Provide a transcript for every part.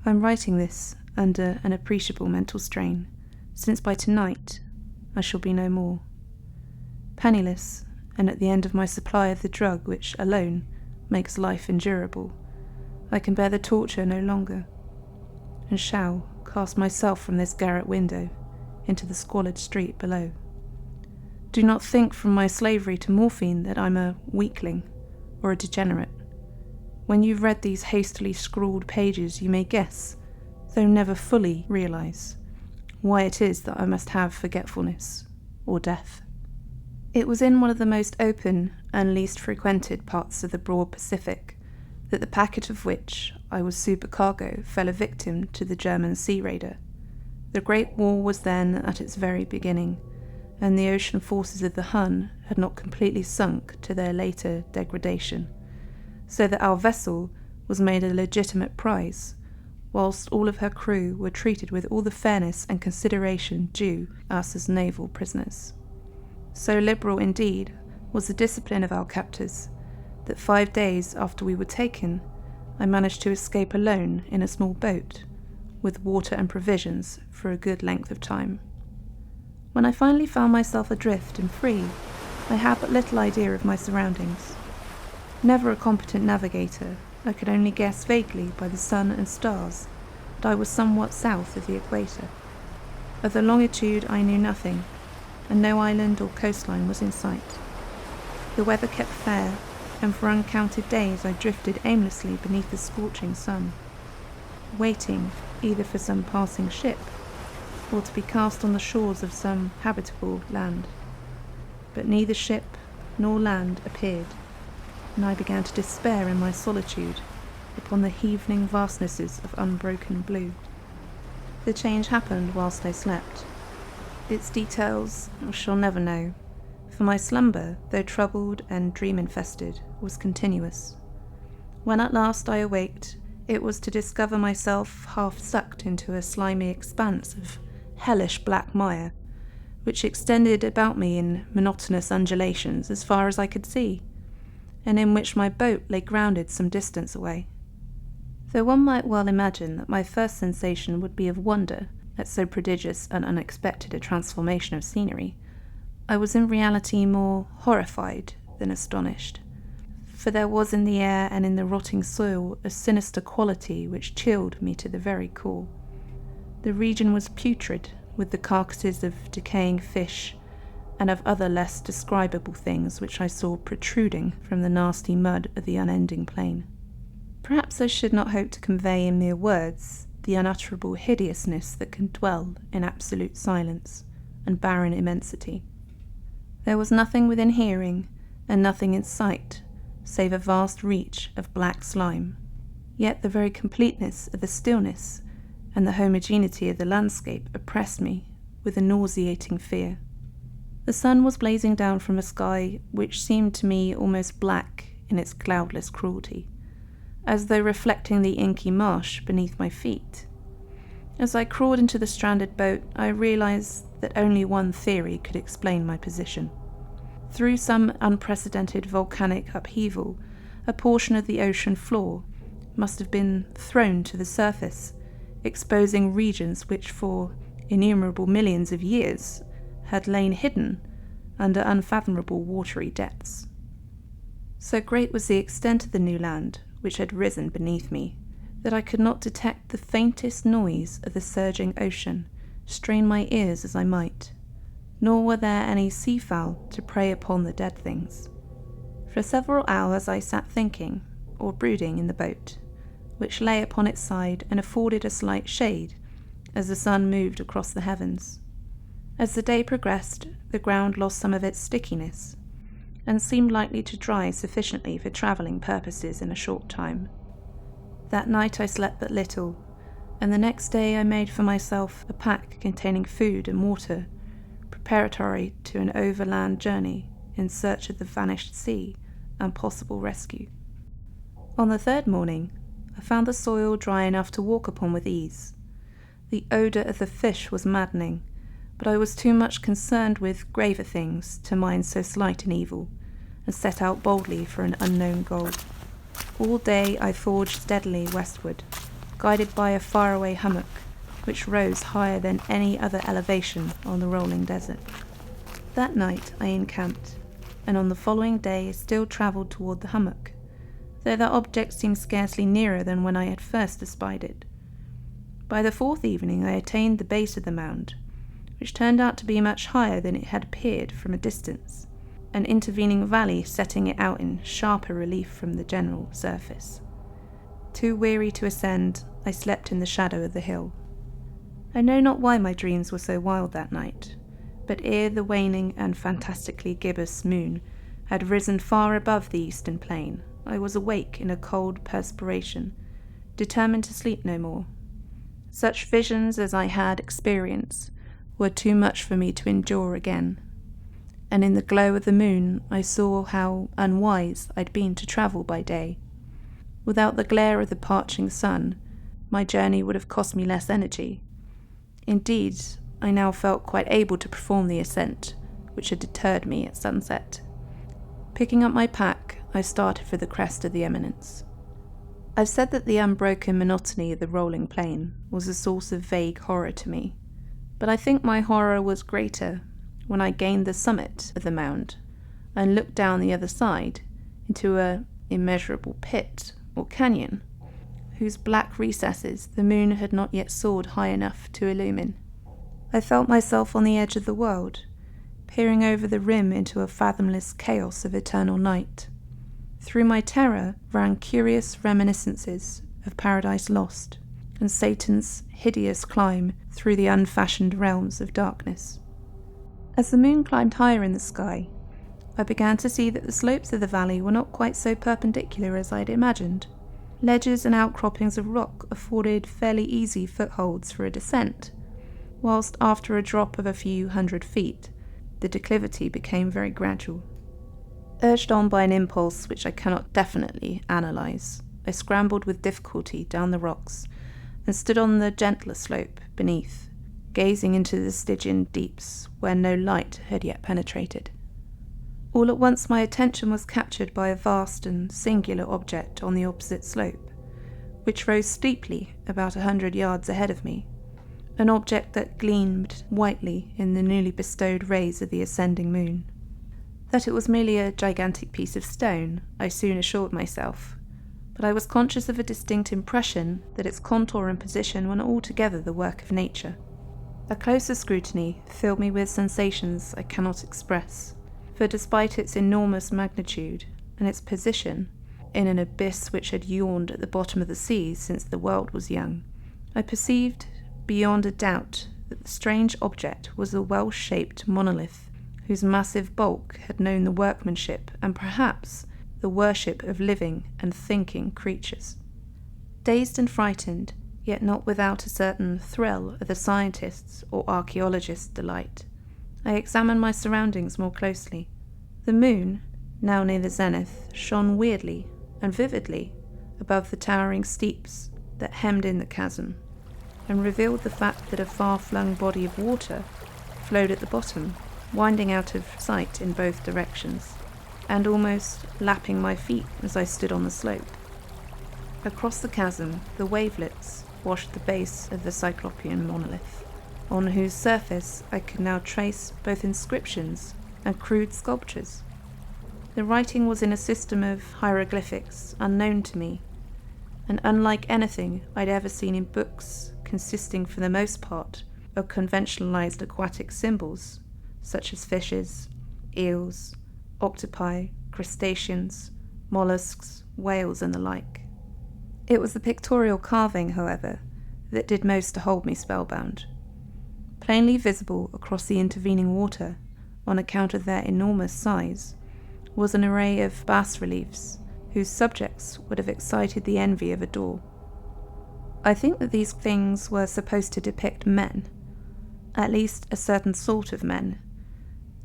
I'm writing this under an appreciable mental strain, since by tonight I shall be no more. Penniless, and at the end of my supply of the drug which alone makes life endurable, I can bear the torture no longer, and shall cast myself from this garret window into the squalid street below. Do not think from my slavery to morphine that I'm a weakling or a degenerate. When you've read these hastily scrawled pages, you may guess, though never fully realize, why it is that I must have forgetfulness or death. It was in one of the most open and least frequented parts of the broad Pacific that the packet of which I was supercargo fell a victim to the German sea raider. The Great War was then at its very beginning, and the ocean forces of the Hun had not completely sunk to their later degradation, so that our vessel was made a legitimate prize, whilst all of her crew were treated with all the fairness and consideration due us as naval prisoners. So liberal, indeed, was the discipline of our captors, that 5 days after we were taken, I managed to escape alone in a small boat, with water and provisions for a good length of time. When I finally found myself adrift and free, I had but little idea of my surroundings. Never a competent navigator, I could only guess vaguely by the sun and stars that I was somewhat south of the equator. Of the longitude I knew nothing, and no island or coastline was in sight. The weather kept fair, and for uncounted days I drifted aimlessly beneath the scorching sun, waiting either for some passing ship or to be cast on the shores of some habitable land. But neither ship nor land appeared, and I began to despair in my solitude upon the heaving vastnesses of unbroken blue. The change happened whilst I slept. Its details I shall never know, for my slumber, though troubled and dream-infested, was continuous. When at last I awaked, it was to discover myself half sucked into a slimy expanse of hellish black mire, which extended about me in monotonous undulations as far as I could see, and in which my boat lay grounded some distance away. Though one might well imagine that my first sensation would be of wonder at so prodigious and unexpected a transformation of scenery, I was in reality more horrified than astonished, for there was in the air and in the rotting soil a sinister quality which chilled me to the very core. The region was putrid, with the carcasses of decaying fish and of other less describable things which I saw protruding from the nasty mud of the unending plain. Perhaps I should not hope to convey in mere words the unutterable hideousness that can dwell in absolute silence and barren immensity. There was nothing within hearing and nothing in sight save a vast reach of black slime, yet the very completeness of the stillness and the homogeneity of the landscape oppressed me with a nauseating fear. The sun was blazing down from a sky which seemed to me almost black in its cloudless cruelty, as though reflecting the inky marsh beneath my feet. As I crawled into the stranded boat, I realized that only one theory could explain my position. Through some unprecedented volcanic upheaval, a portion of the ocean floor must have been thrown to the surface, exposing regions which for innumerable millions of years had lain hidden under unfathomable watery depths. So great was the extent of the new land which had risen beneath me, that I could not detect the faintest noise of the surging ocean, strain my ears as I might, nor were there any seafowl to prey upon the dead things. For several hours I sat thinking, or brooding in the boat, which lay upon its side and afforded a slight shade as the sun moved across the heavens. As the day progressed, the ground lost some of its stickiness, and seemed likely to dry sufficiently for travelling purposes in a short time. That night I slept but little, and the next day I made for myself a pack containing food and water, preparatory to an overland journey in search of the vanished sea and possible rescue. On the third morning, I found the soil dry enough to walk upon with ease. The odour of the fish was maddening, but I was too much concerned with graver things to mind so slight an evil, and set out boldly for an unknown goal. All day I forged steadily westward, guided by a faraway hummock, which rose higher than any other elevation on the rolling desert. That night I encamped, and on the following day still travelled toward the hummock, though that object seemed scarcely nearer than when I had first espied it. By the fourth evening I attained the base of the mound, which turned out to be much higher than it had appeared from a distance, an intervening valley setting it out in sharper relief from the general surface. Too weary to ascend, I slept in the shadow of the hill. I know not why my dreams were so wild that night, but ere the waning and fantastically gibbous moon had risen far above the eastern plain, I was awake in a cold perspiration, determined to sleep no more. Such visions as I had experienced were too much for me to endure again, and in the glow of the moon I saw how unwise I'd been to travel by day. Without the glare of the parching sun, my journey would have cost me less energy. Indeed, I now felt quite able to perform the ascent, which had deterred me at sunset. Picking up my pack, I started for the crest of the eminence. I've said that the unbroken monotony of the rolling plain was a source of vague horror to me, but I think my horror was greater when I gained the summit of the mound and looked down the other side into an immeasurable pit or canyon, whose black recesses the moon had not yet soared high enough to illumine. I felt myself on the edge of the world, peering over the rim into a fathomless chaos of eternal night. Through my terror ran curious reminiscences of Paradise Lost and Satan's hideous climb through the unfashioned realms of darkness. As the moon climbed higher in the sky, I began to see that the slopes of the valley were not quite so perpendicular as I had imagined. Ledges and outcroppings of rock afforded fairly easy footholds for a descent, whilst after a drop of a few 100 feet, the declivity became very gradual. Urged on by an impulse which I cannot definitely analyse, I scrambled with difficulty down the rocks and stood on the gentler slope beneath, gazing into the Stygian deeps where no light had yet penetrated. All at once my attention was captured by a vast and singular object on the opposite slope, which rose steeply about 100 yards ahead of me, an object that gleamed whitely in the newly bestowed rays of the ascending moon. That it was merely a gigantic piece of stone, I soon assured myself, but I was conscious of a distinct impression that its contour and position were not altogether the work of nature. A closer scrutiny filled me with sensations I cannot express, for despite its enormous magnitude and its position, in an abyss which had yawned at the bottom of the sea since the world was young, I perceived beyond a doubt that the strange object was a well-shaped monolith whose massive bulk had known the workmanship and perhaps the worship of living and thinking creatures. Dazed and frightened, yet not without a certain thrill of the scientist's or archaeologist's delight, I examined my surroundings more closely. The moon, now near the zenith, shone weirdly and vividly above the towering steeps that hemmed in the chasm, and revealed the fact that a far-flung body of water flowed at the bottom, winding out of sight in both directions, and almost lapping my feet as I stood on the slope. Across the chasm, the wavelets washed the base of the cyclopean monolith, on whose surface I could now trace both inscriptions and crude sculptures. The writing was in a system of hieroglyphics unknown to me, and unlike anything I'd ever seen in books, consisting for the most part of conventionalized aquatic symbols, such as fishes, eels, octopi, crustaceans, mollusks, whales, and the like. It was the pictorial carving, however, that did most to hold me spellbound. Plainly visible across the intervening water, on account of their enormous size, was an array of bas-reliefs whose subjects would have excited the envy of a Dor. I think that these things were supposed to depict men, at least a certain sort of men,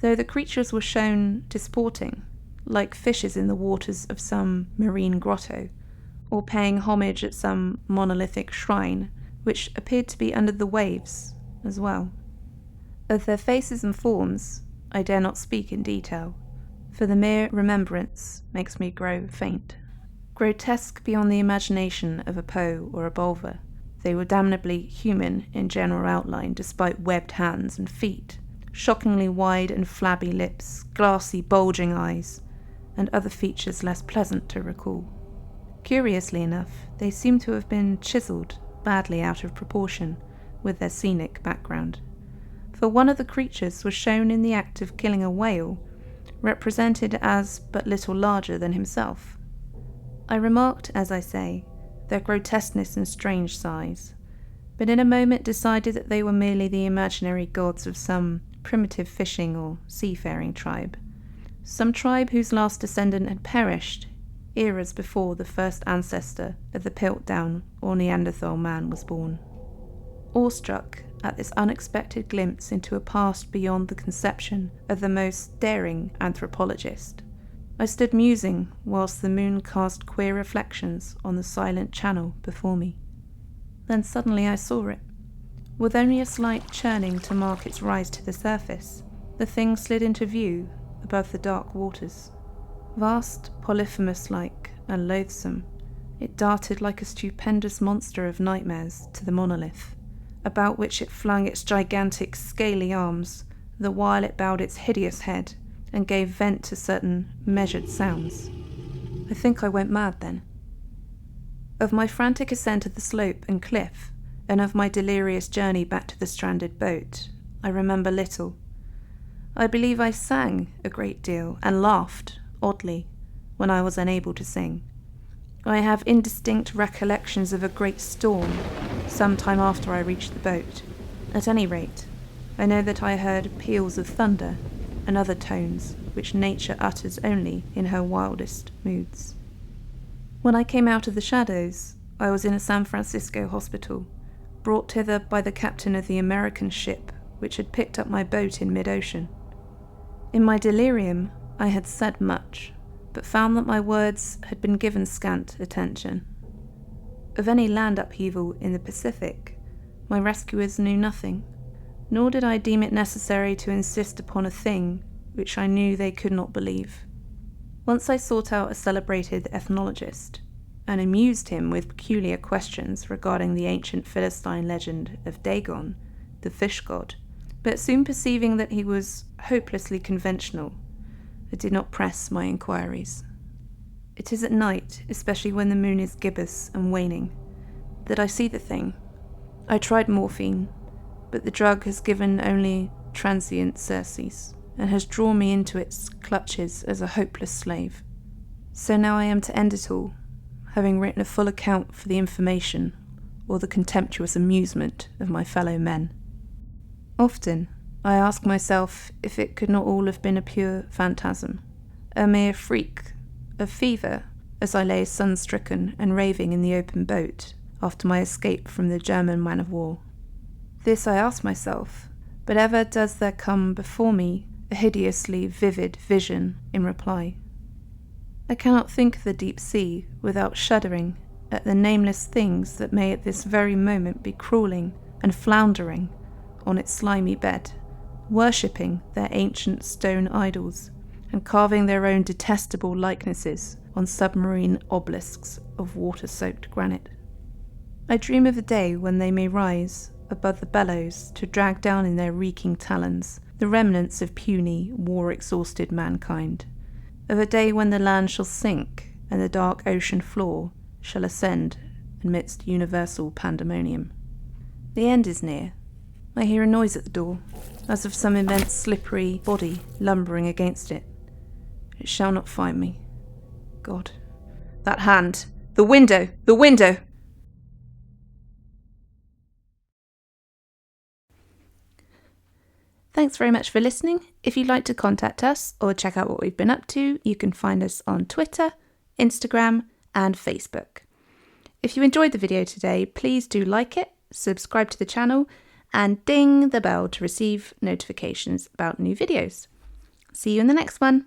though the creatures were shown disporting, like fishes in the waters of some marine grotto, or paying homage at some monolithic shrine, which appeared to be under the waves as well. Of their faces and forms, I dare not speak in detail, for the mere remembrance makes me grow faint. Grotesque beyond the imagination of a Poe or a Bulwer, They were damnably human in general outline, despite webbed hands and feet, shockingly wide and flabby lips, glassy, bulging eyes, and other features less pleasant to recall. Curiously enough, they seemed to have been chiselled badly out of proportion with their scenic background, for one of the creatures was shown in the act of killing a whale, represented as but little larger than himself. I remarked, as I say, their grotesqueness and strange size, but in a moment decided that they were merely the imaginary gods of some primitive fishing or seafaring tribe, some tribe whose last descendant had perished eras before the first ancestor of the Piltdown or Neanderthal man was born. Awestruck at this unexpected glimpse into a past beyond the conception of the most daring anthropologist, I stood musing whilst the moon cast queer reflections on the silent channel before me. Then suddenly I saw it. With only a slight churning to mark its rise to the surface, the thing slid into view above the dark waters. Vast, polyphemus-like, and loathsome, it darted like a stupendous monster of nightmares to the monolith, about which it flung its gigantic, scaly arms, the while it bowed its hideous head and gave vent to certain measured sounds. I think I went mad then. Of my frantic ascent of the slope and cliff, and of my delirious journey back to the stranded boat, I remember little. I believe I sang a great deal and laughed, oddly, when I was unable to sing. I have indistinct recollections of a great storm some time after I reached the boat. At any rate, I know that I heard peals of thunder and other tones which nature utters only in her wildest moods. When I came out of the shadows, I was in a San Francisco hospital, brought hither by the captain of the American ship which had picked up my boat in mid-ocean. In my delirium, I had said much, but found that my words had been given scant attention. Of any land upheaval in the Pacific, my rescuers knew nothing, nor did I deem it necessary to insist upon a thing which I knew they could not believe. Once I sought out a celebrated ethnologist, and amused him with peculiar questions regarding the ancient Philistine legend of Dagon, the fish god, but soon perceiving that he was hopelessly conventional, I did not press my inquiries. It is at night, especially when the moon is gibbous and waning, that I see the thing. I tried morphine, but the drug has given only transient surcease, and has drawn me into its clutches as a hopeless slave. So now I am to end it all, having written a full account for the information or the contemptuous amusement of my fellow men. Often I ask myself if it could not all have been a pure phantasm, a mere freak of fever, as I lay sun-stricken and raving in the open boat after my escape from the German man-of-war. This I ask myself, but ever does there come before me a hideously vivid vision in reply. I cannot think of the deep sea without shuddering at the nameless things that may at this very moment be crawling and floundering on its slimy bed, worshipping their ancient stone idols and carving their own detestable likenesses on submarine obelisks of water-soaked granite. I dream of a day when they may rise above the bellows to drag down in their reeking talons the remnants of puny, war-exhausted mankind, of a day when the land shall sink and the dark ocean floor shall ascend amidst universal pandemonium. The end is near. I hear a noise at the door, as of some immense slippery body lumbering against it. It shall not find me. God. That hand! The window! The window! Thanks very much for listening. If you'd like to contact us or check out what we've been up to, you can find us on Twitter, Instagram, and Facebook. If you enjoyed the video today, please do like it, subscribe to the channel, and ding the bell to receive notifications about new videos. See you in the next one.